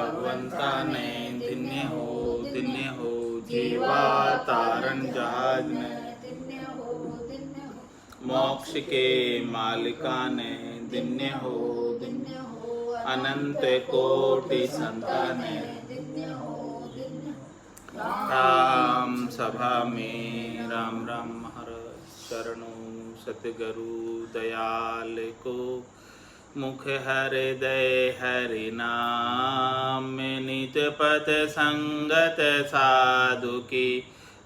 भगवंता ने दिन्य हो जीवा तारण जहाज ने मोक्ष के मालिका ने दिन्य हो अनंत कोटि संताने राम सभा में राम राम महाराज शरणों सतगुरु दयाल को मुख हृदय हरि नाम नित पथ संगत साधु की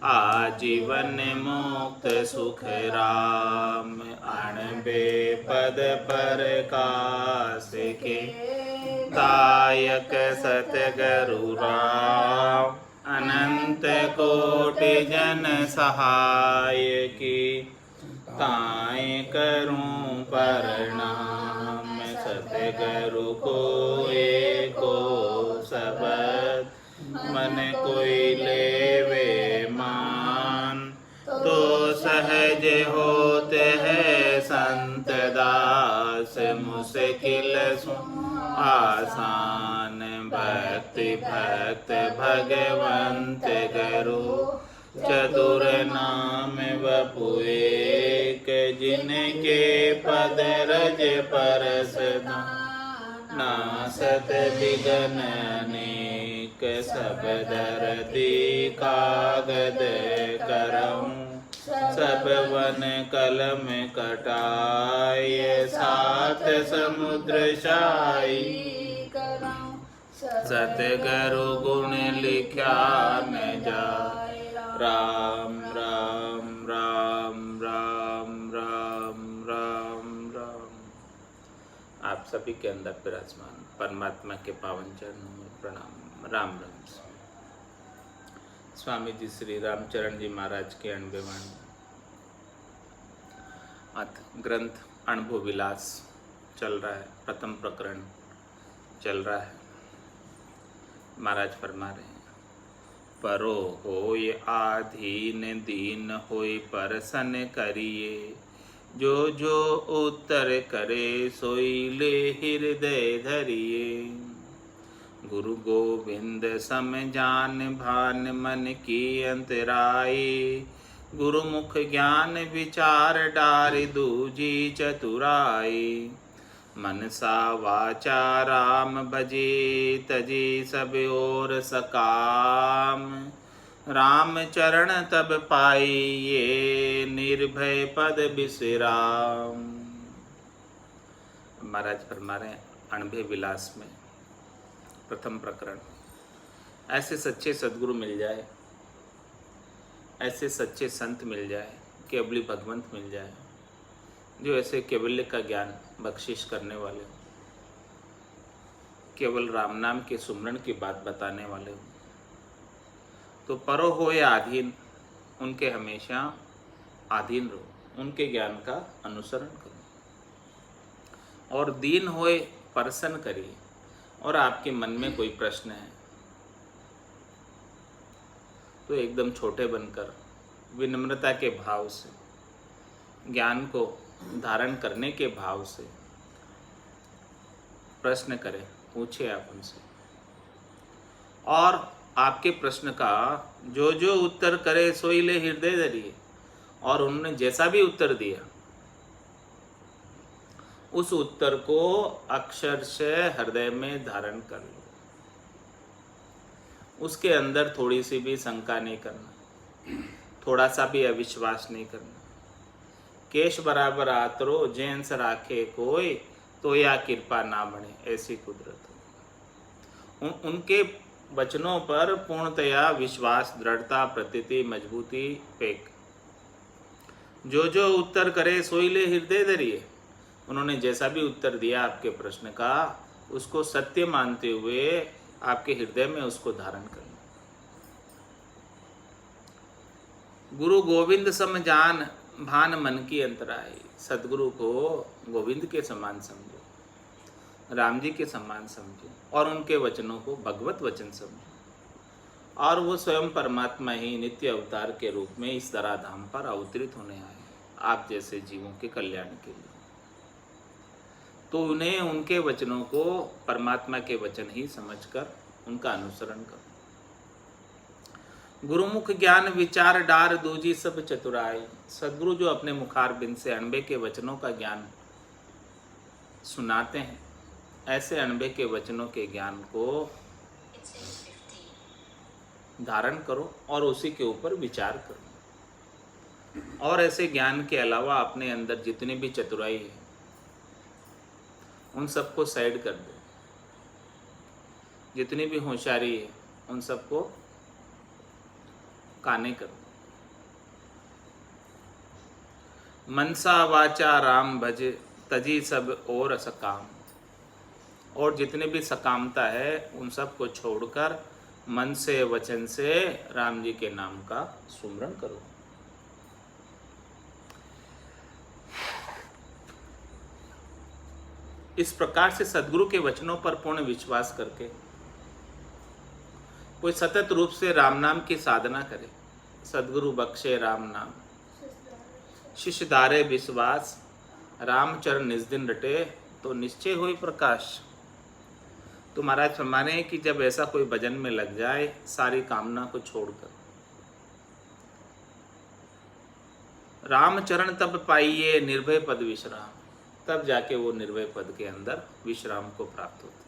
आजीवन मुक्त सुख राम अणबे पद पर कास के दायक सतगुरु राम अनंत कोटि जन सहाय की ताएं करूं प्रणाम सतगुरु को एको सबद मन कोई लेवे मान तो सहज होते हैं संत दास मुश्किल आसान भक्ति भक्त भगवंत गुरु चतुर नाम वपुए जिनके पद रज परस नासत विघ्न अनेक सब दर्दी कागद करऊं सब वन कलम कटाय सात समुद्र शाई सतगुरु गुण लिख्या न जाय राम राम राम राम राम राम राम। आप सभी के अंदर विराजमान परमात्मा के पावन चरणों में प्रणाम। राम राम। स्वामी जी श्री रामचरण जी महाराज के 98 अथ ग्रंथ अनुभव विलास चल रहा है। प्रथम प्रकरण चल रहा है। महाराज फरमा रहे हैं, परो होय आधीन दीन होय परसन करिए जो जो उत्तर करे सोई ले हृदय धरिए गुरु गोविंद सम जान भान मन की अंतराई गुरुमुख ज्ञान विचार डारि दूजी चतुराई मनसा वाचा राम भजे तजे सब और सकाम राम चरण तब पाई ये निर्भय पद विश्राम। महाराज फरमा रहे हैं 98 विलास में प्रथम प्रकरण, ऐसे सच्चे सद्गुरु मिल जाए, ऐसे सच्चे संत मिल जाए, केवली भगवंत मिल जाए जो ऐसे केवल्य का ज्ञान बख्शिश करने वाले हो, केवल राम नाम के सुमरण की बात बताने वाले हो, तो परो हो या अधीन उनके हमेशा अधीन रहो, उनके ज्ञान का अनुसरण करो। और दीन होए प्रसन्न करिए। और आपके मन में कोई प्रश्न है तो एकदम छोटे बनकर विनम्रता के भाव से, ज्ञान को धारण करने के भाव से प्रश्न करें, पूछे आप उनसे। और आपके प्रश्न का जो जो उत्तर करे सोई ले हृदय धरिए। और उन्होंने जैसा भी उत्तर दिया उस उत्तर को अक्षर से हृदय में धारण कर लो। उसके अंदर थोड़ी सी भी शंका नहीं करना, थोड़ा सा भी अविश्वास नहीं करना। केश बराबर आतरो जैंस राखे कोई तो या कृपा ना बने, ऐसी कुदरत हो। उनके वचनों पर पूर्णतया विश्वास, दृढ़ता, प्रतीति, मजबूती फेंक। जो जो उत्तर करे सोई ले हृदय धरिए। उन्होंने जैसा भी उत्तर दिया आपके प्रश्न का, उसको सत्य मानते हुए आपके हृदय में उसको धारण करना। गुरु गोविंद सम जान भान मन की अंतराई। सदगुरु को गोविंद के समान समझो, राम जी के समान समझो और उनके वचनों को भगवत वचन समझो। और वो स्वयं परमात्मा ही नित्य अवतार के रूप में इस धरा धाम पर अवतरित होने आए आप जैसे जीवों के कल्याण के लिए। तो उन्हें उनके वचनों को परमात्मा के वचन ही समझकर उनका अनुसरण करो। गुरुमुख ज्ञान विचार डार दूजी सब चतुराई। सदगुरु जो अपने मुखार बिंद से अनबे के वचनों का ज्ञान सुनाते हैं, ऐसे अनबे के वचनों के ज्ञान को धारण करो और उसी के ऊपर विचार करो। और ऐसे ज्ञान के अलावा अपने अंदर जितनी भी चतुराई है उन सबको साइड कर दो। जितनी भी होशियारी है उन सबको काने करो। मनसा वाचा राम भज तजी सब और सकाम। और जितने भी सकामता है उन सब को छोड़कर मन से वचन से राम जी के नाम का सुमरण करो। इस प्रकार से सद्गुरु के वचनों पर पूर्ण विश्वास करके कोई सतत रूप से राम नाम की साधना करे। सद्गुरु बख्शे राम नाम, शिष्य धारे विश्वास, रामचरण निज दिन रटे तो निश्चय होई प्रकाश। तो महाराज फरमाने हैं कि जब ऐसा कोई भजन में लग जाए सारी कामना को छोड़कर, रामचरण तब पाइए निर्भय पद विश्राम, तब जाके वो निर्भय पद के अंदर विश्राम को प्राप्त होता है।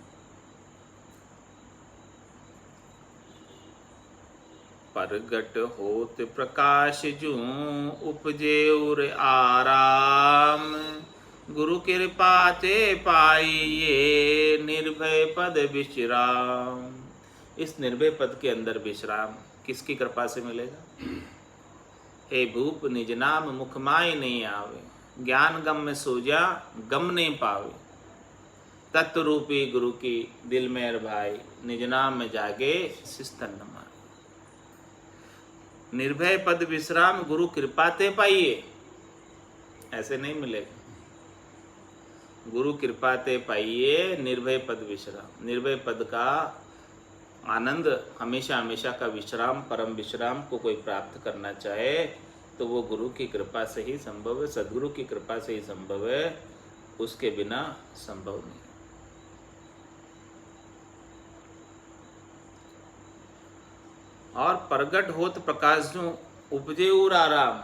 परगट होत प्रकाश जूं उपजे उर आराम, गुरु कृपा ते पाइए निर्भय पद विश्राम। इस निर्भय पद के अंदर विश्राम किसकी कृपा से मिलेगा? हे भूप निज नाम मुख माय नहीं आवे, ज्ञान गम में सूझा गम नहीं पावे, तत्व रूपी गुरु की दिल में भाई, निज नाम में जागे सिस्तन न मारे। निर्भय पद विश्राम गुरु कृपा ते पाइए, ऐसे नहीं मिलेगा। गुरु कृपा ते पाइए निर्भय पद विश्राम। निर्भय पद का आनंद हमेशा हमेशा का विश्राम, परम विश्राम को कोई प्राप्त करना चाहे तो वो गुरु की कृपा से ही संभव है, सद्गुरु की कृपा से ही संभव है, उसके बिना संभव नहीं। और प्रगट होत प्रकाश जो उपजे उर आराम।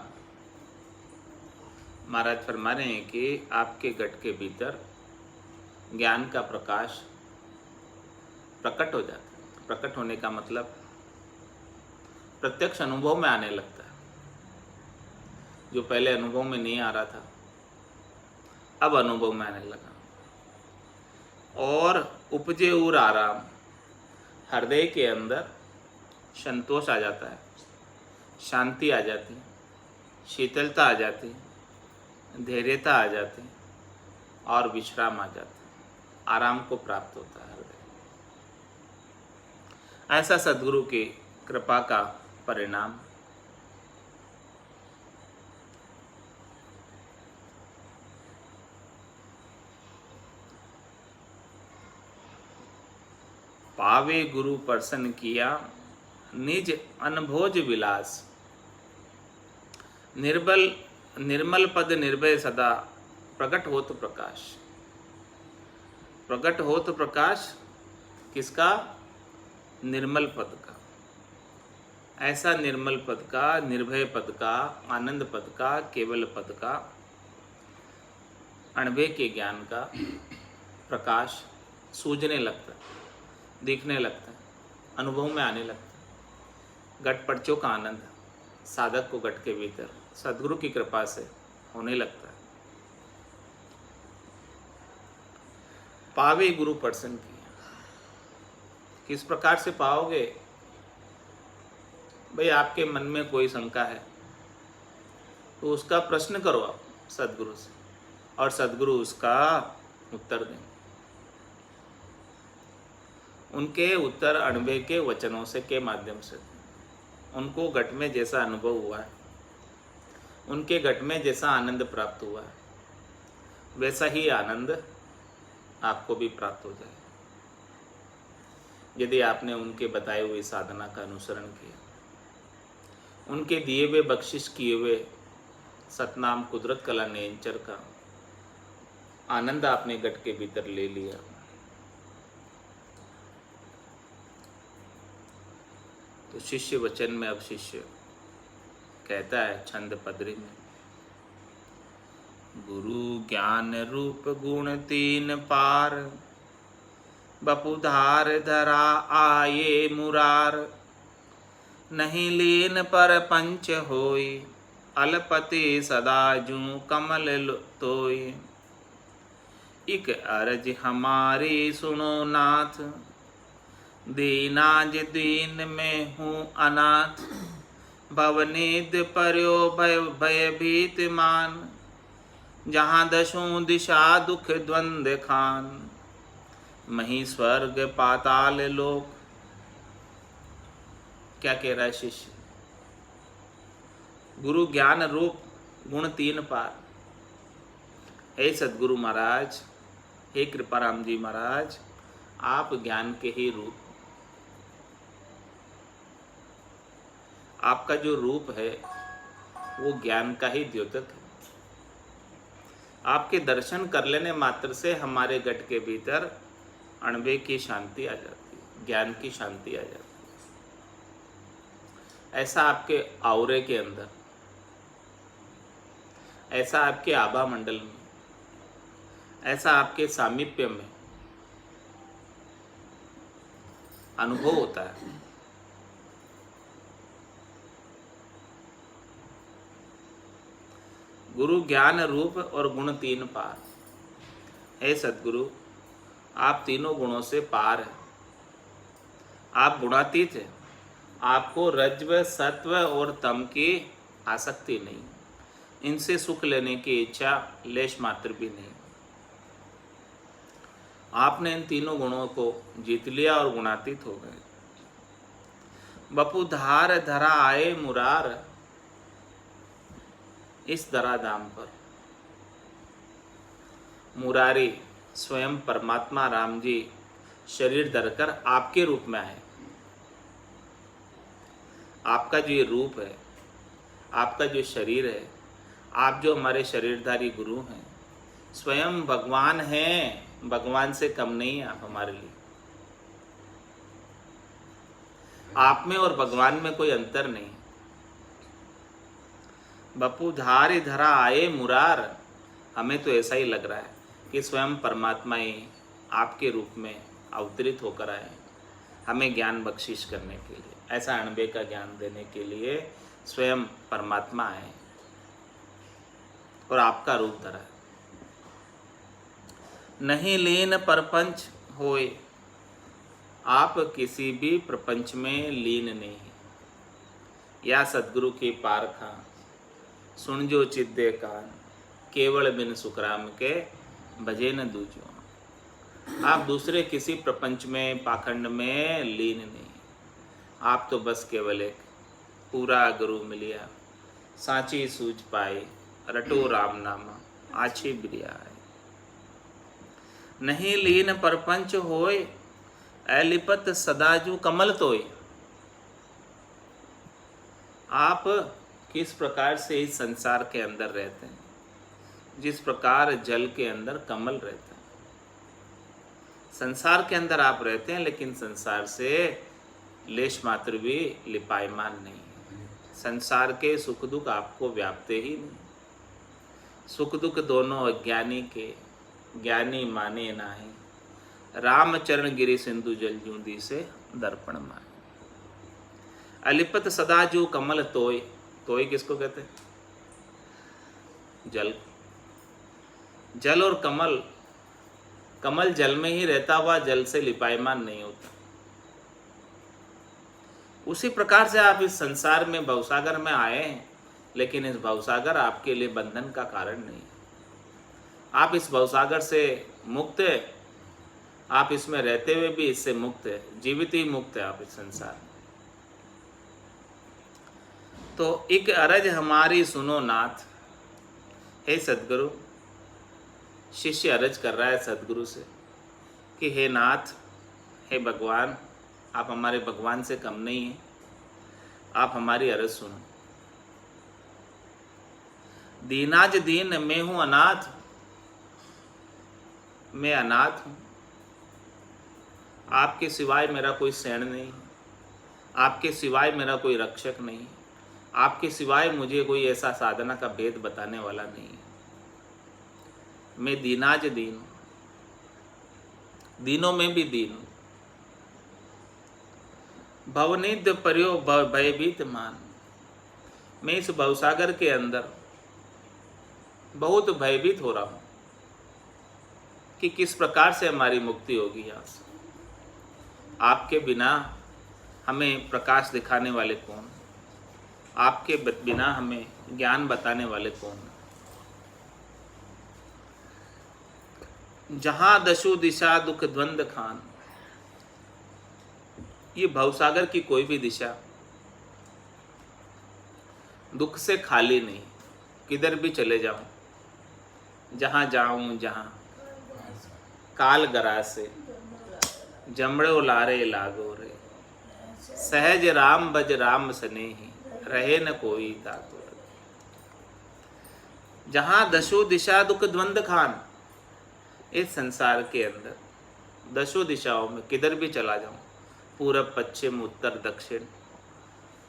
महाराज फरमा रहे हैं कि आपके गट के भीतर ज्ञान का प्रकाश प्रकट हो जाता है। प्रकट होने का मतलब प्रत्यक्ष अनुभव में आने लगता है। जो पहले अनुभव में नहीं आ रहा था अब अनुभव में आने लगा। और उपजे उर आराम, हृदय के अंदर संतोष आ जाता है, शांति आ जाती है, शीतलता आ जाती है, धैर्यता आ जाती है और विश्राम आ जाता है, आराम को प्राप्त होता है हृदय। ऐसा सद्गुरु की कृपा का परिणाम। पावे गुरु प्रसन्न किया निज अनभोज विलास, निर्मल पद निर्भय सदा, प्रकट होत प्रकाश। प्रकट होत प्रकाश किसका? निर्मल पद का। ऐसा निर्मल पद का, निर्भय पद का, आनंद पद का, केवल पद का, अणभय के ज्ञान का प्रकाश सूझने लगता है, दिखने लगता है, अनुभव में आने लगता है। गट पर्चों का आनंद साधक को गट के भीतर सद्गुरु की कृपा से होने लगता है। पावे गुरु प्रसन्न किया। किस प्रकार से पाओगे? भाई आपके मन में कोई शंका है तो उसका प्रश्न करो आप सद्गुरु से, और सद्गुरु उसका उत्तर दें। उनके उत्तर अणबे के वचनों से के माध्यम से उनको घट में जैसा अनुभव हुआ है, उनके घट में जैसा आनंद प्राप्त हुआ है, वैसा ही आनंद आपको भी प्राप्त हो जाए यदि आपने उनके बताए हुए साधना का अनुसरण किया, उनके दिए हुए बख्शिश किए हुए सतनाम कुदरत कला नेंचर का आनंद आपने घट के भीतर ले लिया। तो शिष्य वचन में अब शिष्य कहता है छंद पदरी में, गुरु ज्ञान रूप गुण तीन पार, बपुधार धरा आये मुरार, नहीं लीन पर पंच होई, अलपति सदा जू कमल तोय। इक अरज हमारी सुनो नाथ, दीनाज दीन में हूँ अनाथ, भवनीद पर्यो भयभीत मान, जहाँ दशों दिशा दुख द्वंद खान, मही स्वर्ग पाताल लोक। क्या कह रहा है शिष्य? गुरु ज्ञान रूप गुण तीन पार। हे सदगुरु महाराज, हे कृपाराम जी महाराज, आप ज्ञान के ही रूप, आपका जो रूप है वो ज्ञान का ही द्योतक है। आपके दर्शन कर लेने मात्र से हमारे गट के भीतर अणबे की शांति आ जाती है, ज्ञान की शांति आ जाती है। ऐसा आपके औरे के अंदर, ऐसा आपके आभा मंडल में, ऐसा आपके सामीप्य में अनुभव होता है। गुरु ज्ञान रूप और गुण तीन पार। हे सद्गुरु, आप तीनों गुणों से पार हैं, आप गुणातीत हैं, आपको रज्व सत्व और तम की आसक्ति नहीं, इनसे सुख लेने की इच्छा लेश मात्र भी नहीं। आपने इन तीनों गुणों को जीत लिया और गुणातीत हो गए। बपुधार धरा आए मुरार, इस धराधाम पर मुरारी स्वयं परमात्मा राम जी शरीर धरकर आपके रूप में आए। आपका जो ये रूप है, आपका जो शरीर है, आप जो हमारे शरीरधारी गुरु हैं, स्वयं भगवान हैं, भगवान से कम नहीं है आप हमारे लिए। आप में और भगवान में कोई अंतर नहीं। बपुधारी धरा आए मुरार, हमें तो ऐसा ही लग रहा है कि स्वयं परमात्मा ही आपके रूप में अवतरित होकर आए, हमें ज्ञान बख्शिश करने के लिए, ऐसा अणबे का ज्ञान देने के लिए स्वयं परमात्मा आए और आपका रूप धरा है। नहीं लीन परपंच होए, आप किसी भी प्रपंच में लीन नहीं। या सद्गुरु की पारखा सुन जो चिद्दे कान, केवल बिन सुखराम के भजे न दूजो। आप दूसरे किसी प्रपंच में, पाखंड में लीन नहीं। आप तो बस केवल एक पूरा गुरु मिलिया, सांची सूझ पाई, रटो राम नामा आछी बिरिया है। नहीं लीन परपंच होय, अलिपत सदाजू कमल तोय। आप किस प्रकार से इस संसार के अंदर रहते हैं, जिस प्रकार जल के अंदर कमल रहता है। संसार के अंदर आप रहते हैं, लेकिन संसार से लेश मात्र भी लिपायमान नहीं है। संसार के सुख दुख आपको व्यापते ही नहीं। सुख दुख दोनों अज्ञानी के, ज्ञानी माने नाही। रामचरण गिरि सिंधु जल जूंदी से दर्पण माने। अलिपत सदा जो कमल तोय, तोय किसको कहते हैं? जल। जल और कमल, कमल जल में ही रहता हुआ जल से लिपायमान नहीं होता। उसी प्रकार से आप इस संसार में भवसागर में आए हैं, लेकिन इस भवसागर आपके लिए बंधन का कारण नहीं। आप इस भवसागर से मुक्त है, आप इसमें रहते हुए भी इससे मुक्त है, जीवित ही मुक्त है आप इस संसार में। तो एक अरज हमारी सुनो नाथ। हे सद्गुरु, शिष्य अरज कर रहा है सद्गुरु से कि हे नाथ, हे भगवान, आप हमारे भगवान से कम नहीं हैं, आप हमारी अरज सुनो। दीनाज दीन मैं हूँ अनाथ, मैं अनाथ हूँ, आपके सिवाय मेरा कोई शरण नहीं है। आपके सिवाय मेरा कोई रक्षक नहीं, आपके सिवाय मुझे कोई ऐसा साधना का भेद बताने वाला नहीं है। मैं दीनाज दीन हूँ, दीनों में भी दीन हूँ। भवनिध पर्यो भयभीत मान, मैं इस भवसागर के अंदर बहुत भयभीत हो रहा हूँ कि किस प्रकार से हमारी मुक्ति होगी यहाँ से। आपके बिना हमें प्रकाश दिखाने वाले कौन? आपके बिना हमें ज्ञान बताने वाले कौन? जहाँ दशु दिशा दुख द्वंद खान, ये भवसागर की कोई भी दिशा दुख से खाली नहीं। किधर भी चले जाऊं, जहाँ जाऊं जहाँ काल गरा से जमड़ो लारे लागो रे, सहज राम बज राम स्नेही रहे न कोई तातुर। जहाँ दशो दिशा दुख द्वंद खान, इस संसार के अंदर दशो दिशाओं में किधर भी चला जाऊं, पूरब पश्चिम उत्तर दक्षिण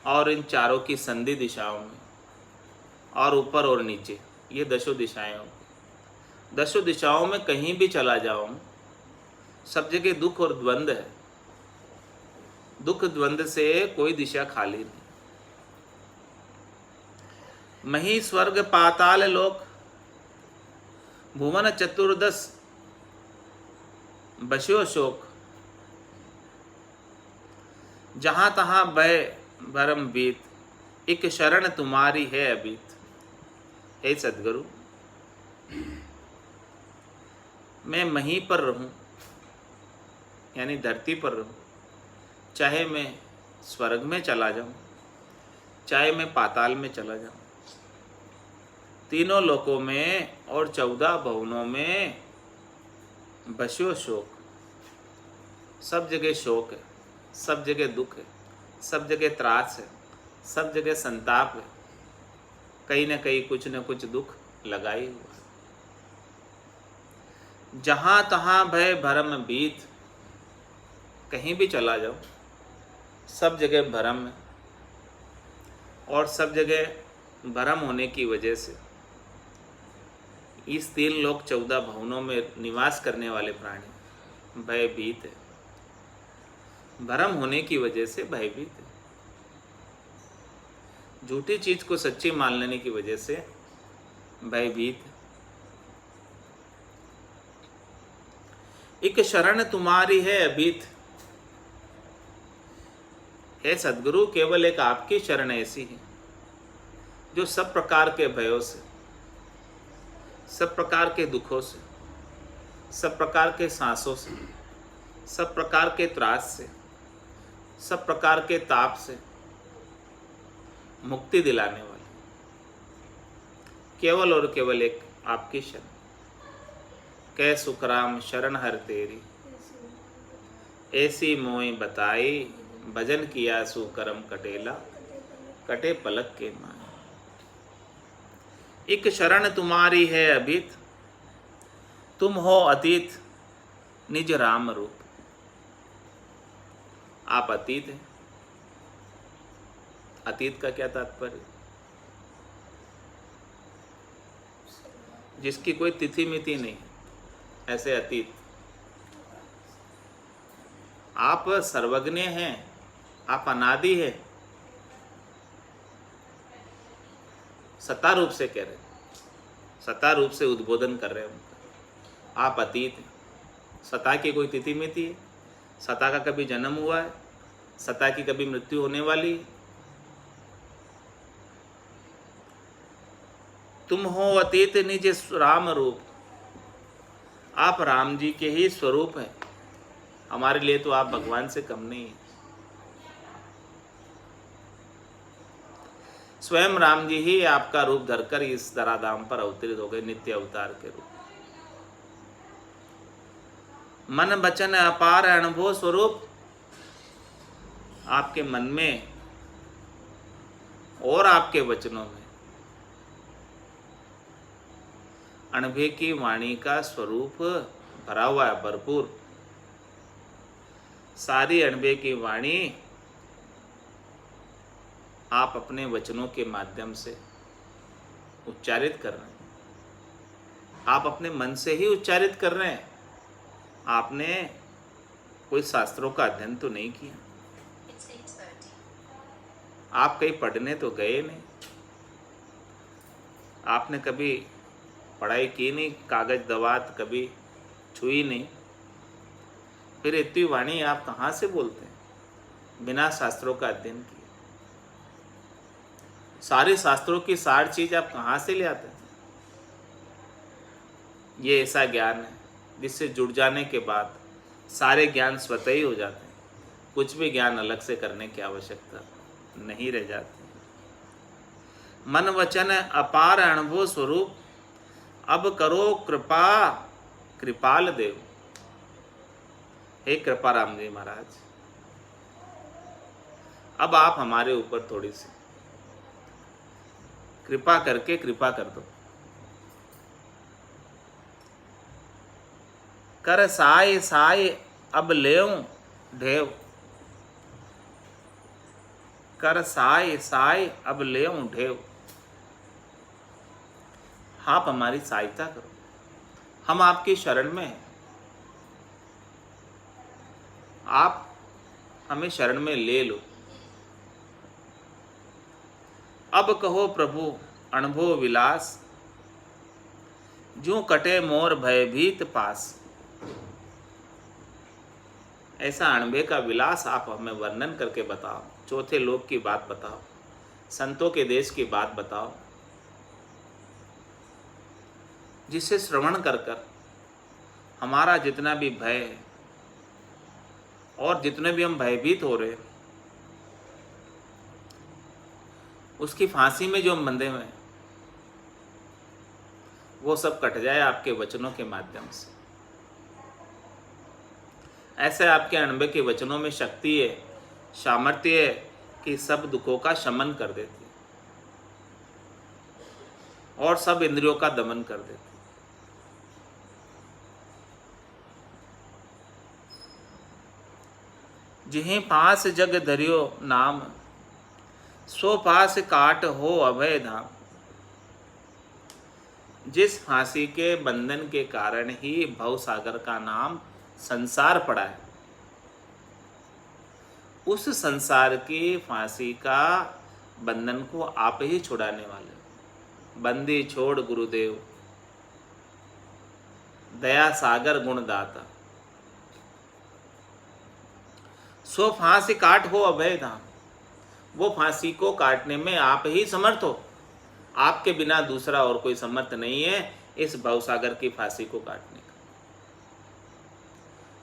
और इन चारों की संधि दिशाओं में और ऊपर और नीचे, ये दशो दिशाएं हों। दशो दिशाओं में कहीं भी चला जाऊं, सब जगह दुख और द्वंद है। दुख द्वंद से कोई दिशा खाली नहीं। मही स्वर्ग पाताल लोक भुवन चतुर्दश बस्यो शोक, जहां तहां बह भरम बीत, एक शरण तुम्हारी है अबीत। हे सद्गुरु, मैं महीं पर रहूं यानी धरती पर रहूं, चाहे मैं स्वर्ग में चला जाऊं, चाहे मैं पाताल में चला जाऊं, तीनों लोकों में और 14 भवनों में बस्यो शोक। सब जगह शोक है, सब जगह दुख है, सब जगह त्रास है, सब जगह संताप है, कहीं न कहीं कुछ न कुछ दुख लगा ही हुआ। जहाँ तहाँ भय भरम बीत, कहीं भी चला जाओ सब जगह भरम है, और सब जगह भरम होने की वजह से इस 3 लोक 14 भवनों में निवास करने वाले प्राणी भयभीत है। भरम होने की वजह से भयभीत है। झूठी चीज को सच्ची मान लेने की वजह से भयभीत है। एक शरण तुम्हारी है अभीत, हे सद्गुरु, केवल एक आपकी शरण ऐसी है जो सब प्रकार के भयों से, सब प्रकार के दुखों से, सब प्रकार के सांसों से, सब प्रकार के त्रास से, सब प्रकार के ताप से मुक्ति दिलाने वाली, केवल और केवल एक आपकी शरण। कै सुखराम शरण हर तेरी, ऐसी मोई बताई, भजन किया सुकरम कटेला, कटे पलक के माए। एक शरण तुम्हारी है अभीत, तुम हो अतीत निज राम रूप। आप अतीत हैं। अतीत का क्या तात्पर्य? जिसकी कोई तिथि मिति नहीं, ऐसे अतीत। आप सर्वज्ञ हैं, आप अनादि हैं। सत्ता रूप से कह रहे हैं, सत्ता रूप से उद्बोधन कर रहे हैं उनका। आप अतीत हैं। सत्ता की कोई तिथि मिति है? सत्ता का कभी जन्म हुआ है? सत्ता की कभी मृत्यु होने वाली है? तुम हो अतीत निज राम रूप। आप राम जी के ही स्वरूप हैं। हमारे लिए तो आप भगवान से कम नहीं हैं। स्वयं राम जी ही आपका रूप धरकर इस धराधाम पर अवतरित हो गए, नित्य अवतार के रूप। मन वचन अपार अनुभव स्वरूप, आपके मन में और आपके वचनों में अनुभव की वाणी का स्वरूप भरा हुआ है, भरपूर। सारी अनुभव की वाणी आप अपने वचनों के माध्यम से उच्चारित कर रहे हैं। आप अपने मन से ही उच्चारित कर रहे हैं। आपने कोई शास्त्रों का अध्ययन तो नहीं किया। आप कहीं पढ़ने तो गए नहीं। आपने कभी पढ़ाई की नहीं, कागज दवात कभी छुई नहीं। फिर इतनी वाणी आप कहाँ से बोलते हैं बिना शास्त्रों का अध्ययन किए? सारे शास्त्रों की सार चीज आप कहाँ से ले आते हैं? ये ऐसा ज्ञान है जिससे जुड़ जाने के बाद सारे ज्ञान स्वतः ही हो जाते हैं। कुछ भी ज्ञान अलग से करने की आवश्यकता नहीं रह जाती। मन वचन अपार अनुभव स्वरूप, अब करो कृपा कृपाल देव। हे कृपा राम जी महाराज, अब आप हमारे ऊपर थोड़ी सी कृपा करके कृपा कर दो। कर साय साय अब लेऊं ढेव। कर साय साय अब लेऊं ढेव। आप हमारी सहायता करो, हम आपकी शरण में हैं। आप हमें शरण में ले लो। अब कहो प्रभु अनुभव विलास, जो कटे मोर भयभीत पास। ऐसा अणबे का विलास आप हमें वर्णन करके बताओ। चौथे लोक की बात बताओ, संतों के देश की बात बताओ, जिसे श्रवण कर कर हमारा जितना भी भय है और जितने भी हम भयभीत हो रहे हैं, उसकी फांसी में जो हम बंधे हुए हैं वो सब कट जाए आपके वचनों के माध्यम से। ऐसे आपके अणबे के वचनों में शक्ति है, सामर्थ्य है कि सब दुखों का शमन कर देती है और सब इंद्रियों का दमन कर देती है। जिहि पास जग धरियो नाम, सो पास काट हो अभय धाम। जिस फांसी के बंधन के कारण ही भव सागर का नाम संसार पड़ा है, उस संसार की फांसी का बंधन को आप ही छुड़ाने वाले। बंदी छोड़ गुरुदेव, दया सागर गुणदाता। सो फांसी काट हो अभय धाम। वो फांसी को काटने में आप ही समर्थ हो। आपके बिना दूसरा और कोई समर्थ नहीं है इस भवसागर की फांसी को काटने का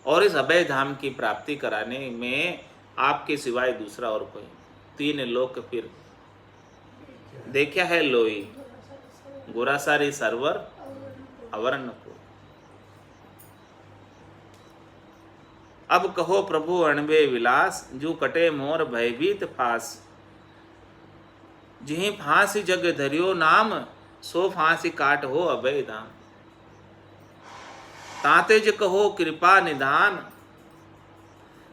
और इस अभय धाम की प्राप्ति कराने में आपके सिवाय दूसरा और कोई। तीन लोक फिर देखा है लोई, गोरासारी सरवर अवरण को। अब कहो प्रभु अणबे विलास, जो कटे मोर भयभीत फास। जिहि फांसी जग धरियो नाम, सो फांसी काट हो अभय धाम। तातेज कहो कृपा निधान,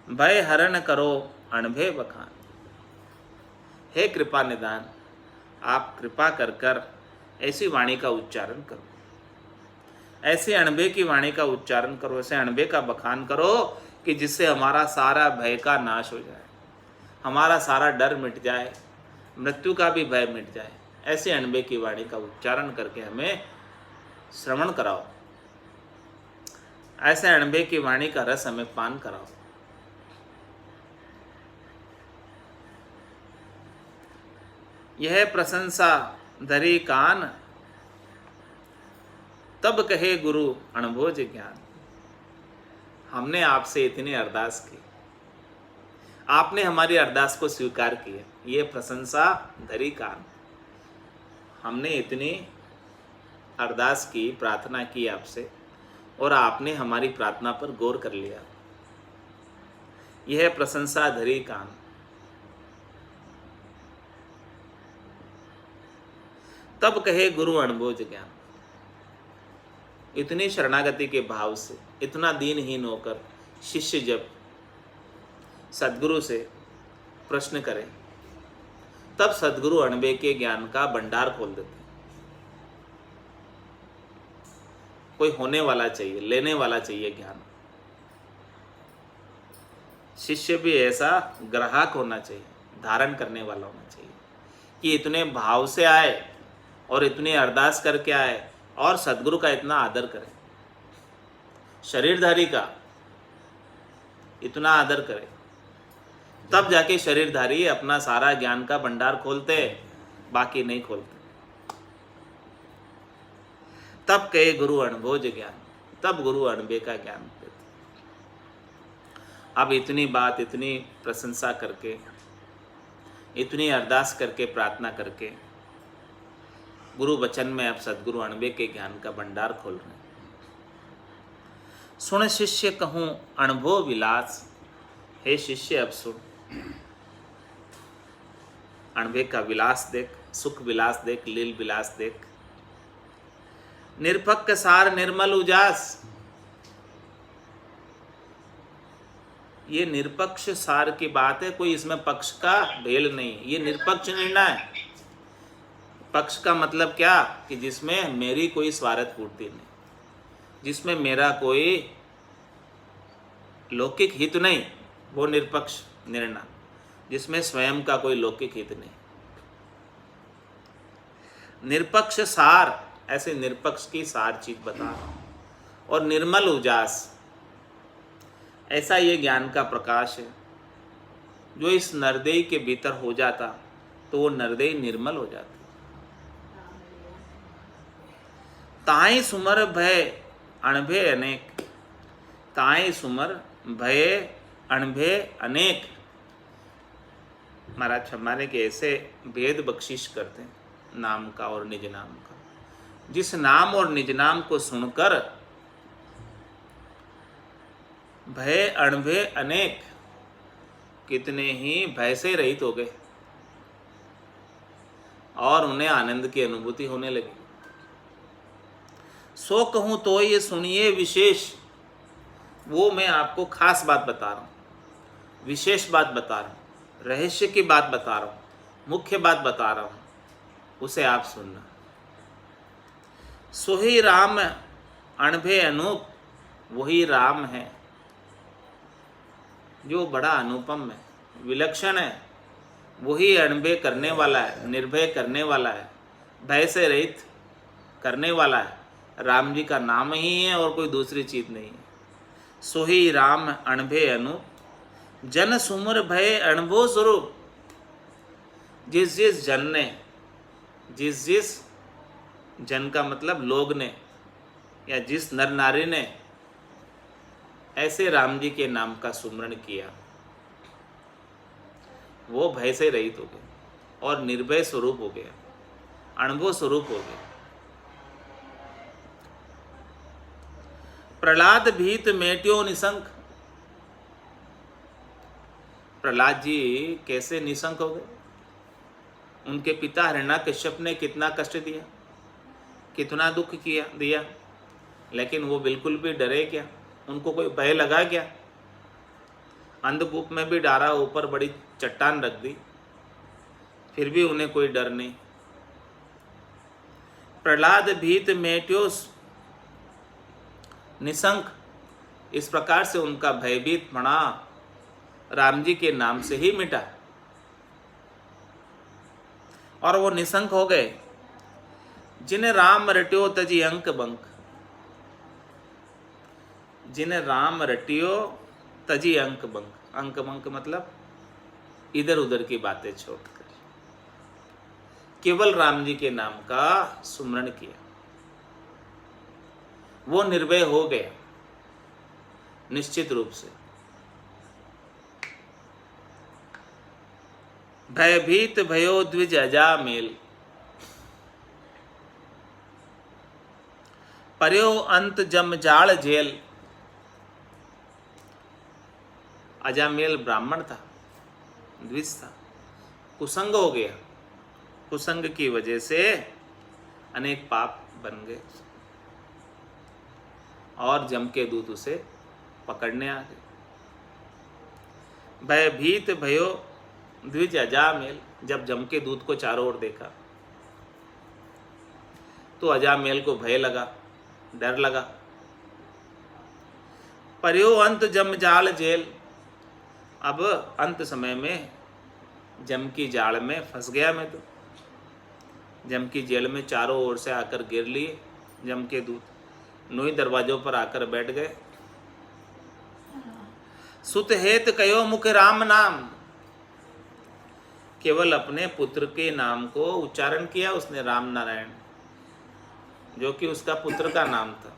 भय हरण करो अणभे बखान। हे कृपा निधान, आप कृपा कर कर ऐसी वाणी का उच्चारण करो, ऐसे अणबे की वाणी का उच्चारण करो, ऐसे अणबे का बखान करो कि जिससे हमारा सारा भय का नाश हो जाए, हमारा सारा डर मिट जाए, मृत्यु का भी भय मिट जाए। ऐसे अणबे की वाणी का उच्चारण करके हमें श्रवण कराओ, ऐसे अणबे की वाणी का रस हमें पान कराओ। यह प्रशंसा धरी कान, तब कहे गुरु अणभोज ज्ञान। हमने आपसे इतनी अरदास की, आपने हमारी अरदास को स्वीकार किया। ये प्रशंसा धरी कान। हमने इतनी अरदास की, प्रार्थना की आपसे और आपने हमारी प्रार्थना पर गौर कर लिया। यह प्रशंसा धरी कान। तब कहे गुरु अणभोज ज्ञान। इतनी शरणागति के भाव से, इतना दीनहीन होकर शिष्य जब सद्गुरु से प्रश्न करे तब सदगुरु अणबे के ज्ञान का भंडार खोल देते हैं। कोई होने वाला चाहिए, लेने वाला चाहिए ज्ञान। शिष्य भी ऐसा ग्राहक होना चाहिए, धारण करने वाला होना चाहिए कि इतने भाव से आए और इतनी अरदास करके आए और सदगुरु का इतना आदर करे, शरीरधारी का इतना आदर करे, तब जाके शरीरधारी अपना सारा ज्ञान का भंडार खोलते, बाकी नहीं खोलते। तब कहे गुरु अणभोज ज्ञान, तब गुरु अणबे का ज्ञान देते। अब इतनी बात, इतनी प्रशंसा करके, इतनी अरदास करके, प्रार्थना करके गुरु वचन में अब सदगुरु अणबे के ज्ञान का भंडार खोल रहे हैं। सुन शिष्य कहूँ अणभो विलास, हे शिष्य अब सुन, अणबे का विलास देख, सुख विलास देख, लील विलास देख। निरपक्ष सार निर्मल उजास, ये निरपक्ष सार की बात है, कोई इसमें पक्ष का भेल नहीं, ये निरपक्ष निर्णय है। पक्ष का मतलब क्या कि जिसमें मेरी कोई स्वार्थ पूर्ति नहीं, जिसमें मेरा कोई लौकिक हित नहीं, वो निरपक्ष निर्णय, जिसमें स्वयं का कोई लौकिक हित नहीं। निरपक्ष सार, ऐसे निरपक्ष की सार चीज बता रहा हूं। और निर्मल उजास, ऐसा ये ज्ञान का प्रकाश है जो इस नरदेह के भीतर हो जाता तो वो नरदेह निर्मल हो जाती। ताई सुमर भय अणभे अनेक, ताई सुमर भय अणभे अनेक। महाराज हमारे के ऐसे भेद बख्शिश करते हैं नाम का और निज नाम का। जिस नाम और निज नाम को सुनकर भय अणभे अनेक, कितने ही भय से रहित हो गए और उन्हें आनंद की अनुभूति होने लगी। सो कहूं तो ये सुनिए विशेष, वो मैं आपको खास बात बता रहा हूं, विशेष बात बता रहा हूं, रहस्य की बात बता रहा हूं, मुख्य बात बता रहा हूं, उसे आप सुनना। सोही राम अणभे अनूप, वही राम है जो बड़ा अनुपम है, विलक्षण है। वही अणभे करने वाला है, निर्भय करने वाला है, भय से रहित करने वाला है। राम जी का नाम ही है और कोई दूसरी चीज नहीं है। सोही राम अणभे अनूप, जन सुमर भय अणभो स्वरूप। जिस जिस जन ने, जिस जिस जन का मतलब लोग ने, या जिस नर नारी ने ऐसे राम जी के नाम का सुमरण किया, वो भय से रहित हो गए और निर्भय स्वरूप हो गया, अणभो स्वरूप हो गया। प्रहलाद भीत मेट्यो निशंक, प्रहलाद जी कैसे निशंक हो गए? उनके पिता हिरण्याकश्यप ने कितना कष्ट दिया, कितना दुख किया दिया, लेकिन वो बिल्कुल भी डरे क्या? उनको कोई भय लगा क्या? अंधकूप में भी डारा, ऊपर बड़ी चट्टान रख दी, फिर भी उन्हें कोई डर नहीं। प्रहलाद भीत मेट्योस निशंक, इस प्रकार से उनका भयभीत पना राम जी के नाम से ही मिटा और वो निशंक हो गए। जिन्हें राम रट्यो तजी अंक बंक, जिन्हें राम रटियो तजी अंक बंक। अंक बंक मतलब इधर उधर की बातें छोड़कर केवल राम जी के नाम का सुमरण किया, वो निर्भय हो गया निश्चित रूप से। भयभीत भयो द्विज अजा मेल, पर्यो अंत जम जाल जेल। अजामेल ब्राह्मण था, द्विज था, कुसंग हो गया। कुसंग की वजह से अनेक पाप बन गए और जम के दूत उसे पकड़ने आ गए। भयभीत भयो द्विज अजामेल, जब जम के दूत को चारों ओर देखा तो अजामेल को भय लगा, डर लगा। पर्यो अंत जम जाल जेल, अब अंत समय में जम की जाल में फंस गया मैं तो। जम की जेल में चारों ओर से आकर गिर लिए जम के दूत, नोई दरवाजों पर आकर बैठ गए। सुत हेत कयो मुख राम नाम, केवल अपने पुत्र के नाम को उच्चारण किया उसने, राम नारायण, जो कि उसका पुत्र का नाम था।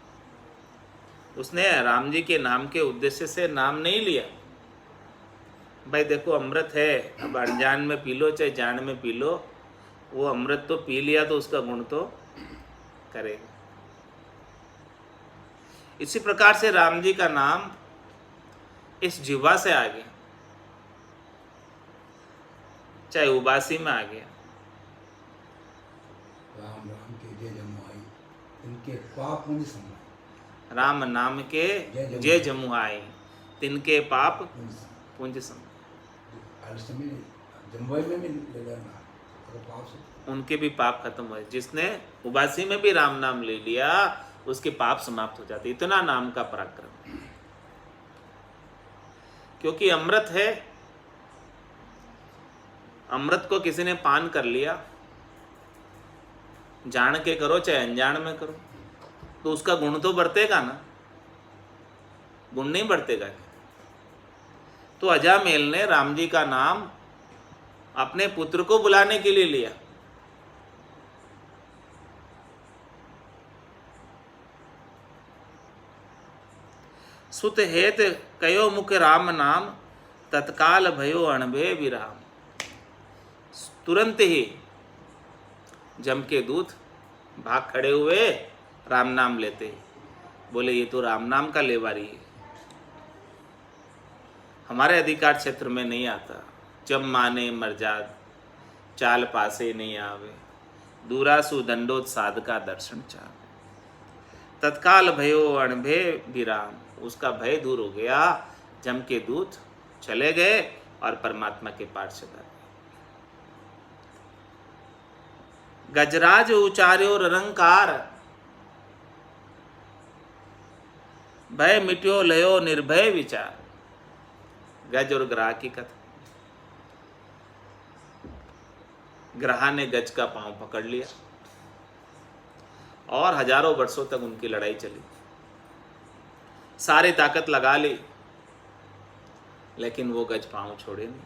उसने राम जी के नाम के उद्देश्य से नाम नहीं लिया। भाई देखो अमृत है, अब अनजान में पी लो चाहे जान में पी लो, वो अमृत तो पी लिया तो उसका गुण तो करेगा। इसी प्रकार से राम जी का नाम इस जिह्वा से आ गया, चाहे उबासी में आ गया। राम राम के जय जमुआई, इनके पाप पुण्य समाए। राम नाम के जय जमुआई, तिनके पाप पुंज सम। जमुआई में भी लेना पाप से उनके भी पाप खत्म हुए। जिसने उबासी में भी राम नाम ले लिया उसके पाप समाप्त हो जाते। इतना नाम का पराक्रम, क्योंकि अमृत है। अमृत को किसी ने पान कर लिया, जान के करो चाहे अनजान में करो, तो उसका गुण तो बढ़तेगा ना, गुण नहीं बढ़तेगा। तो अजामेल ने राम जी का नाम अपने पुत्र को बुलाने के लिए लिया। सुत हेत कयो मुख राम नाम, तत्काल भयो अणभे विराम। तुरंत ही जम के दूत भाग खड़े हुए, राम नाम लेते ही बोले ये तो राम नाम का लेवारी है, हमारे अधिकार क्षेत्र में नहीं आता। जब माने मरजाद, चाल पासे नहीं आवे, दूरासु दंडोत साधका दर्शन चाहे। तत्काल भयो अणभे विराम, उसका भय दूर हो गया। जम के दूत चले गए और परमात्मा के पार चला गए। गजराज उचार्यो ररंकार, भय मिट्यो लयो निर्भय विचार। गज और ग्राह की कथा। ग्राह ने गज का पांव पकड़ लिया और हजारों वर्षों तक उनकी लड़ाई चली, सारी ताकत लगा ली, लेकिन वो गज पांव छोड़े नहीं।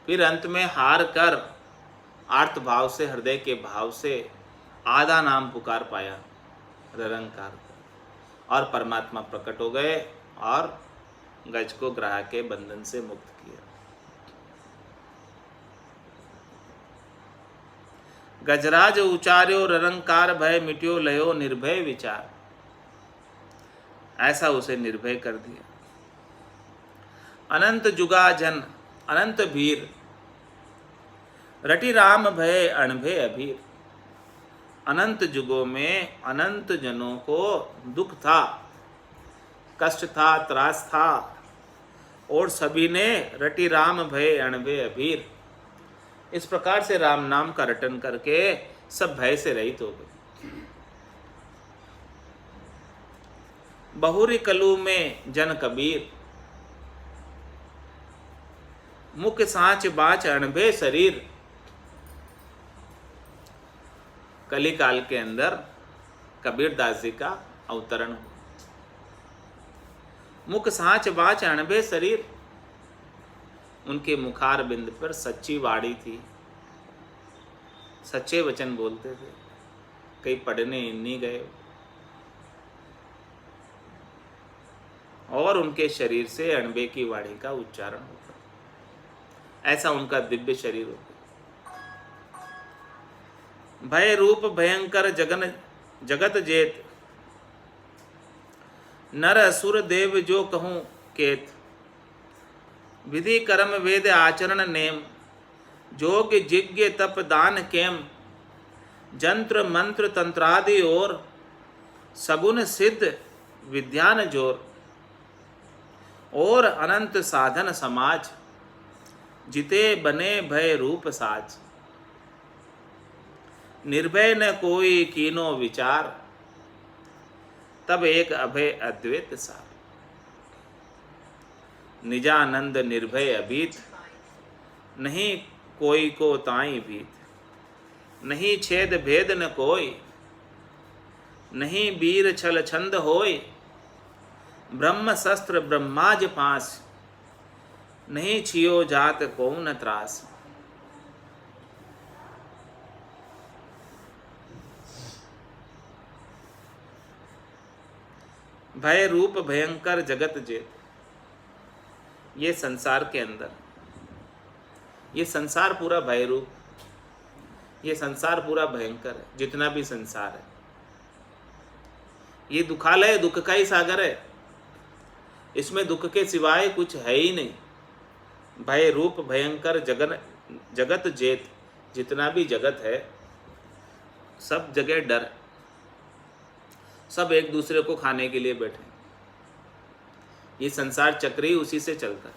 फिर अंत में हार कर आर्त भाव से, हृदय के भाव से आधा नाम पुकार पाया, ररंकार, और परमात्मा प्रकट हो गए और गज को ग्राह के बंधन से मुक्त किया। गजराज उचार्यो ररंकार, भय मिट्यो लयो निर्भय विचार। ऐसा उसे निर्भय कर दिया। अनंत जुगा जन अनंत भीर, रटि राम भय अणभय अभीर। अनंत युगों में अनंत जनों को दुख था, कष्ट था, त्रास था, और सभी ने रटि राम भय अणभय अभीर, इस प्रकार से राम नाम का रटन करके सब भय से रहित हो गए। बहुरी कलू में जन कबीर, मुख सांच बाच अणभय शरीर। कली काल के अंदर कबीर दास जी का अवतरण हुआ। मुख सांच बाच अणभय शरीर, उनके मुखार बिंद पर सच्ची वाणी थी, सच्चे वचन बोलते थे, कहीं पढ़ने नहीं गए, और उनके शरीर से अणबे की वाणी का उच्चारण होता। ऐसा उनका दिव्य शरीर होता। भय रूप भयंकर जगन जगत जेत, नर असुर देव जो कहूं केत। विधि कर्म वेद आचरण नेम, जोग जिज्ञ तप दान केम। जंत्र मंत्र तंत्रादि और, सगुन सिद्ध विद्यान जोर। और अनंत साधन समाज, जिते बने भय रूप साज, निर्भय न कोई कीनो विचार, तब एक अभय अद्वैत सार। निजानंद निर्भय अभीत, नहीं कोई को ताई भीत, नहीं छेद भेद न कोई, नहीं वीर छल छंद होय, ब्रह्म शस्त्र ब्रह्माज पास, नहीं छियो जात को न त्रास। भय रूप भयंकर जगत जेत, ये संसार के अंदर, ये संसार पूरा भय रूप, ये संसार पूरा भयंकर है। जितना भी संसार है ये दुखालय, दुख का ही सागर है। इसमें दुख के सिवाय कुछ है ही नहीं। भय रूप भयंकर जगत जेत, जितना भी जगत है सब जगह डर, सब एक दूसरे को खाने के लिए बैठे। ये संसार चक्र ही उसी से चलता है।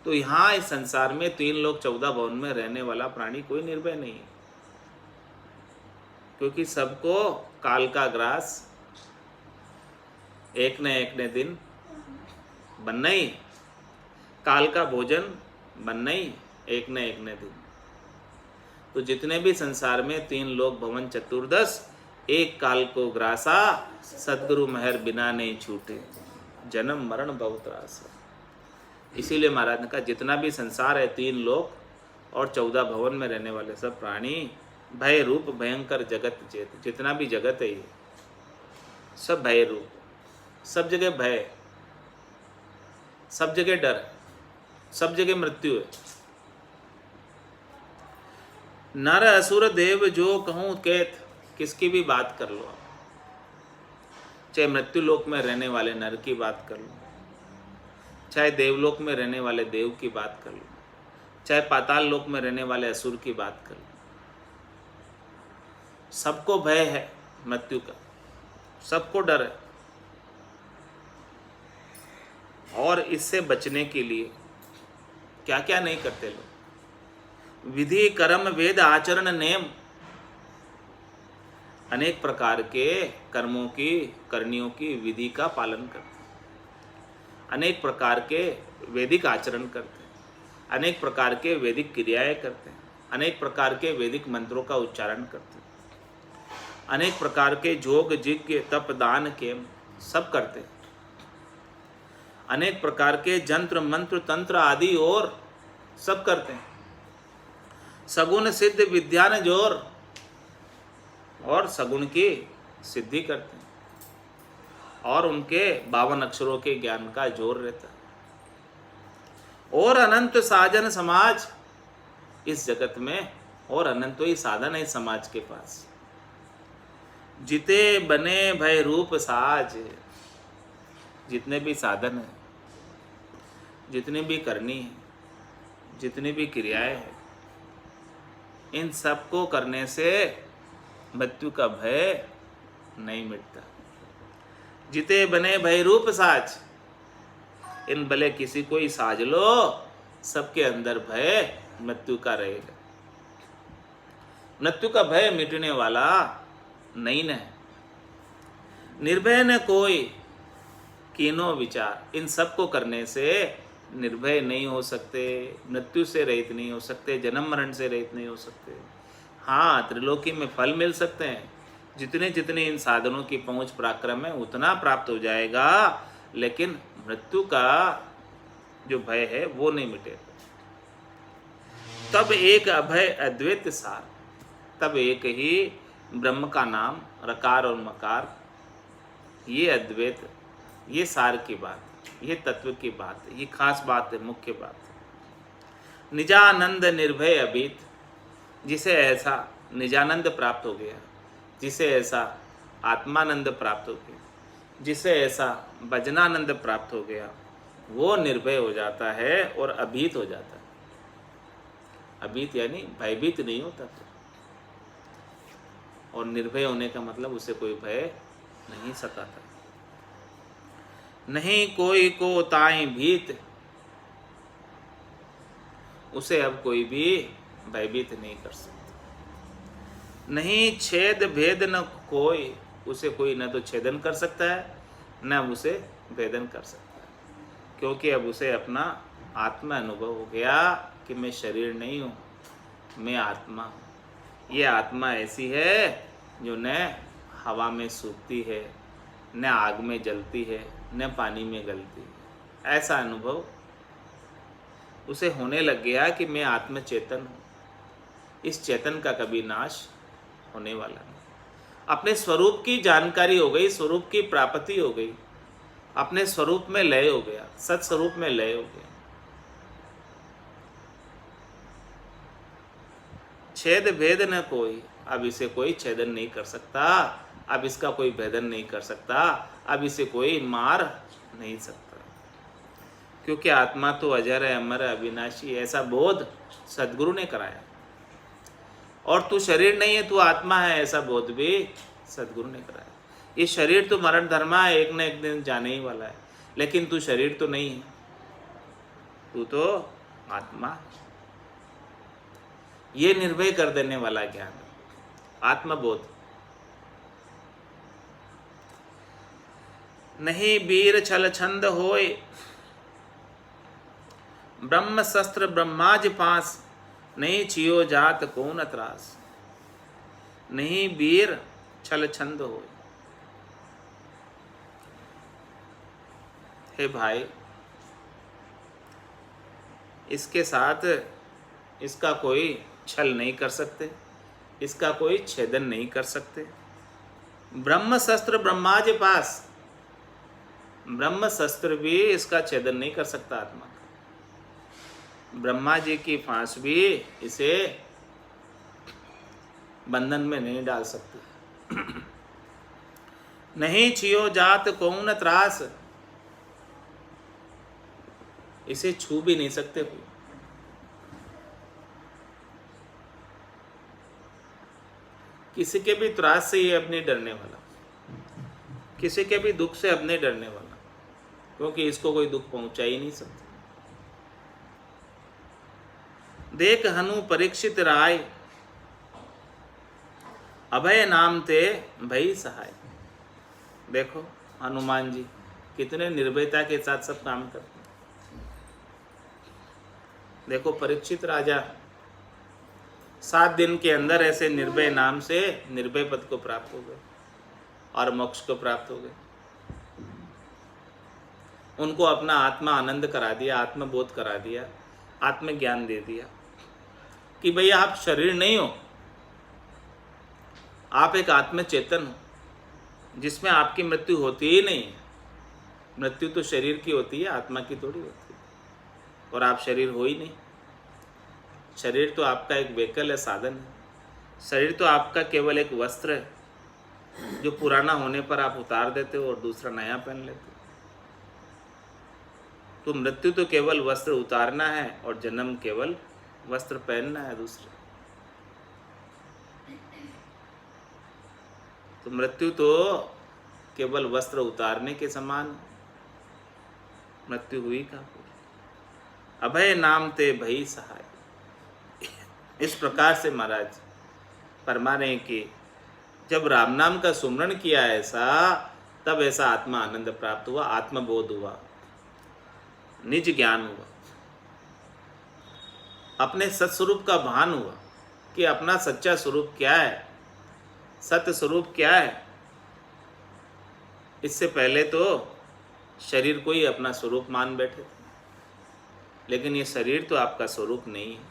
तो यहाँ इस संसार में 3 लोक 14 भवन में रहने वाला प्राणी कोई निर्भय नहीं है, क्योंकि सबको काल का ग्रास एक न दिन बनना ही, काल का भोजन बनना ही एक न दिन। तो जितने भी संसार में 3 लोक भवन चतुर्दश एक काल को ग्रासा, सदगुरु महर बिना नहीं छूटे, जन्म मरण बहुत त्रास। इसीलिए महाराज ने कहा जितना भी संसार है 3 लोक और 14 भवन में रहने वाले सब प्राणी भय रूप भयंकर जगत चेत, जितना भी जगत है ये सब भय रूप, सब जगह भय, सब जगह डर, सब जगह मृत्यु है। नर असुर देव जो कहूँ कहत, किसकी भी बात कर लो, चाहे मृत्यु लोक में रहने वाले नर की बात कर लो, चाहे देवलोक में रहने वाले देव की बात कर लो, चाहे पाताल लोक में रहने वाले असुर की बात कर लो, सबको भय है मृत्यु का, सबको डर है। और इससे बचने के लिए क्या क्या नहीं करते लोग, विधि कर्म वेद आचरण नेम, अनेक प्रकार के कर्मों की करनियों की विधि का पालन करते हैं, अनेक प्रकार के वैदिक आचरण करते हैं, अनेक प्रकार के वैदिक क्रियाएं करते हैं, अनेक प्रकार के वैदिक मंत्रों का उच्चारण करते हैं, अनेक प्रकार के जोग यज्ञ तप दान के सब करते हैं, अनेक प्रकार के जंत्र मंत्र तंत्र आदि और सब करते हैं, सगुण सिद्ध विद्यान जोर, और सगुण की सिद्धि करते हैं, और उनके 52 अक्षरों के ज्ञान का जोर रहता है। और अनंत साधन समाज इस जगत में, और अनंत ही साधन है समाज के पास। जिते बने भय रूप साज, जितने भी साधन है, जितनी भी करनी है, जितनी भी क्रियाएं हैं, इन सबको करने से मृत्यु का भय नहीं मिटता। जिते बने भय रूप साज, इन भले किसी को ही साज लो, सबके अंदर भय मृत्यु का रहेगा। मृत्यु का भय मिटने वाला नहीं न। निर्भय न कोई कीनो विचार, इन सबको करने से निर्भय नहीं हो सकते, मृत्यु से रहित नहीं हो सकते, जन्म मरण से रहित नहीं हो सकते। हाँ, त्रिलोकी में फल मिल सकते हैं, जितने जितने इन साधनों की पहुंच पराक्रम है उतना प्राप्त हो जाएगा, लेकिन मृत्यु का जो भय है वो नहीं मिटेगा। तब एक अभय अद्वैत सार, तब एक ही ब्रह्म का नाम, रकार और मकार, ये अद्वैत, ये सार की बात, ये तत्व की बात है, ये खास बात है, मुख्य बात है। निजानंद निर्भय अभीत, जिसे ऐसा निजानंद प्राप्त हो गया, जिसे ऐसा आत्मानंद प्राप्त हो गया, जिसे ऐसा भजनानंद प्राप्त हो गया, वो निर्भय हो जाता है और अभीत हो जाता है। अभीत यानी भयभीत नहीं होता तो। और निर्भय होने का मतलब उसे कोई भय नहीं सताता। नहीं कोई को ताई भीत, उसे अब कोई भी भयभीत नहीं कर सकता। नहीं छेद भेद न कोई, उसे कोई न तो छेदन कर सकता है न उसे भेदन कर सकता है, क्योंकि अब उसे अपना आत्मा अनुभव हो गया कि मैं शरीर नहीं हूँ, मैं आत्मा हूँ। ये आत्मा ऐसी है जो न हवा में सूखती है, न आग में जलती है, न पानी में गलती है। ऐसा अनुभव उसे होने लग गया कि मैं आत्म चेतन हूँ। इस चेतन का कभी नाश होने वाला नहीं। अपने स्वरूप की जानकारी हो गई, स्वरूप की प्राप्ति हो गई, अपने स्वरूप में लय हो गया, सत्स्वरूप में लय हो गया। छेद भेद न कोई, अब इसे कोई छेदन नहीं कर सकता, अब इसका कोई भेदन नहीं कर सकता, अब इसे कोई मार नहीं सकता, क्योंकि आत्मा तो अजर है, अमर है, अविनाशी है। ऐसा बोध सद्गुरु ने कराया। और तू शरीर नहीं है, तू आत्मा है, ऐसा बोध भी सद्गुरु ने कराया। ये शरीर तो मरण धर्मा है, एक न एक दिन जाने ही वाला है, लेकिन तू शरीर तो नहीं है, तू तो आत्मा है। ये निर्भय कर देने वाला ज्ञान है, आत्मबोध। नहीं वीर छल छंद होय, ब्रह्म शस्त्र ब्रह्माज पास, नहीं छियो जात को न त्रास। नहीं वीर छल छंद होय। हे भाई, इसके साथ इसका कोई छल नहीं कर सकते, इसका कोई छेदन नहीं कर सकते। ब्रह्म शस्त्र ब्रह्मा के पास, ब्रह्म शस्त्र भी इसका छेदन नहीं कर सकता आत्मा का। ब्रह्मा जी की फांस भी इसे बंधन में नहीं डाल सकती। नहीं छियो जात कौन त्रास, इसे छू भी नहीं सकते कोई। किसी के भी त्रास से ये अब नहीं डरने वाला, किसी के भी दुख से अब नहीं डरने वाला, क्योंकि इसको कोई दुख पहुंचा ही नहीं सकता। देख हनु परीक्षित राय, अभय नाम ते भई सहाय। देखो हनुमान जी कितने निर्भयता के साथ सब काम करते हैं। देखो परीक्षित राजा 7 दिन के अंदर ऐसे निर्भय नाम से निर्भय पद को प्राप्त हो गए और मोक्ष को प्राप्त हो गए। उनको अपना आत्मा आनंद करा दिया, आत्मबोध करा दिया, आत्मज्ञान दे दिया कि भैया आप शरीर नहीं हो, आप एक आत्म चेतन हो जिसमें आपकी मृत्यु होती ही नहीं है। मृत्यु तो शरीर की होती है, आत्मा की थोड़ी होती है। और आप शरीर हो ही नहीं। शरीर तो आपका एक व्हीकल है, साधन है। शरीर तो आपका केवल एक वस्त्र है जो पुराना होने पर आप उतार देते हो और दूसरा नया पहन लेते हो। तो मृत्यु तो केवल वस्त्र उतारना है और जन्म केवल वस्त्र पहनना है दूसरे। तो मृत्यु तो केवल वस्त्र उतारने के समान, मृत्यु हुई कहाँ पूरी। अभय नाम ते भई सहाय। इस प्रकार से महाराज फरमा रहे हैं कि जब राम नाम का सुमरण किया ऐसा, तब ऐसा आत्मा आनंद प्राप्त हुआ, आत्मबोध हुआ, निज ज्ञान हुआ, अपने सत्स्वरूप का भान हुआ कि अपना सच्चा स्वरूप क्या है, सत्य स्वरूप क्या है। इससे पहले तो शरीर को ही अपना स्वरूप मान बैठे थे, लेकिन ये शरीर तो आपका स्वरूप नहीं है।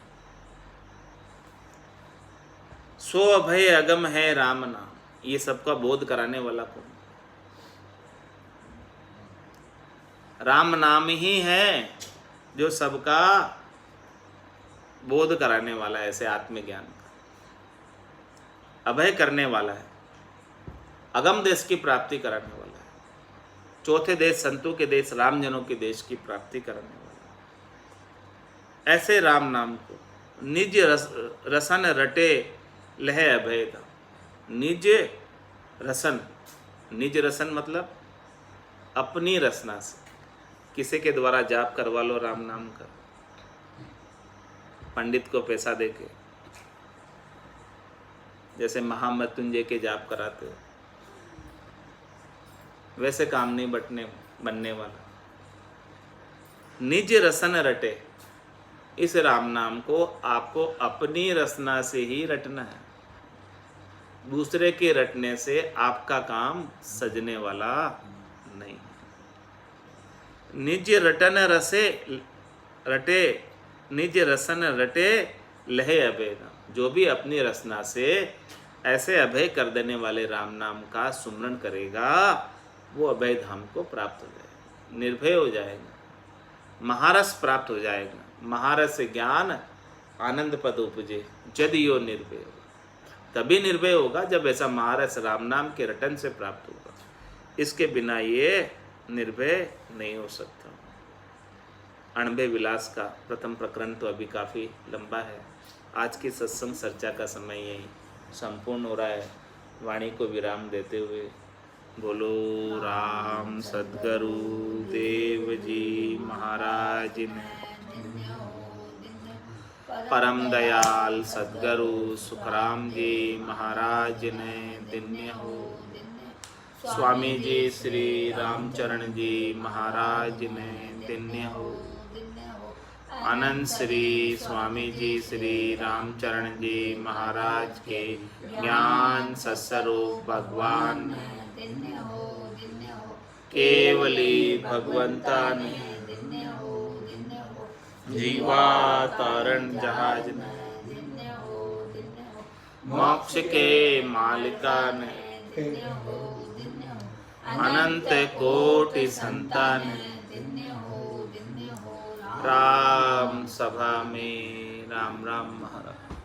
सो अभय अगम है राम नाम, ये सबका बोध कराने वाला कौन? राम नाम ही है जो सबका बोध कराने वाला है, ऐसे आत्मज्ञान का अभय करने वाला है, अगम देश की प्राप्ति कराने वाला है, चौथे देश संतों के देश रामजनों के देश की प्राप्ति कराने वाला है। ऐसे राम नाम को निज रसन रटे लह अभय धाम। निज रसन, निज रसन मतलब अपनी रचना से। किसी के द्वारा जाप करवा लो राम नाम का, पंडित को पैसा देके, जैसे महामृत्युंजय के जाप कराते हो, वैसे काम नहीं बनने वाला। निज रसन रटे, इस राम नाम को आपको अपनी रचना से ही रटना है। दूसरे के रटने से आपका काम सजने वाला नहीं। निज रटन रसे रटे, निज रसन रटे लहे अभय नाम। जो भी अपनी रचना से ऐसे अभय कर देने वाले राम नाम का सुमरण करेगा, वो अभय धाम को प्राप्त हो जाएगा, निर्भय हो जाएगा, महारस प्राप्त हो जाएगा। महारस ज्ञान आनंद पद उपजे, जद यो निर्भय होगा। तभी निर्भय होगा जब ऐसा महारस राम नाम के रटन से प्राप्त होगा। इसके बिना ये निर्भय नहीं हो सकता। अणभय विलास का प्रथम प्रकरण तो अभी काफ़ी लंबा है। आज की सत्संग चर्चा का समय यही संपूर्ण हो रहा है। वाणी को विराम देते हुए बोलो राम सद्गुरु देव जी महाराज ने, परम दयाल सद्गुरु सुखराम जी महाराज ने धन्य हो। स्वामी जी श्री रामचरण जी महाराज ने धन्य हो। आनंद श्री स्वामी जी श्री रामचरण जी महाराज के ज्ञान सत्स्वरूप भगवान ने, केवली भगवंता ने, जीवा तारण जहाज ने, मोक्ष के मालिका ने, अनंत कोटि संतान ने, राम सभा में राम राम महाराज।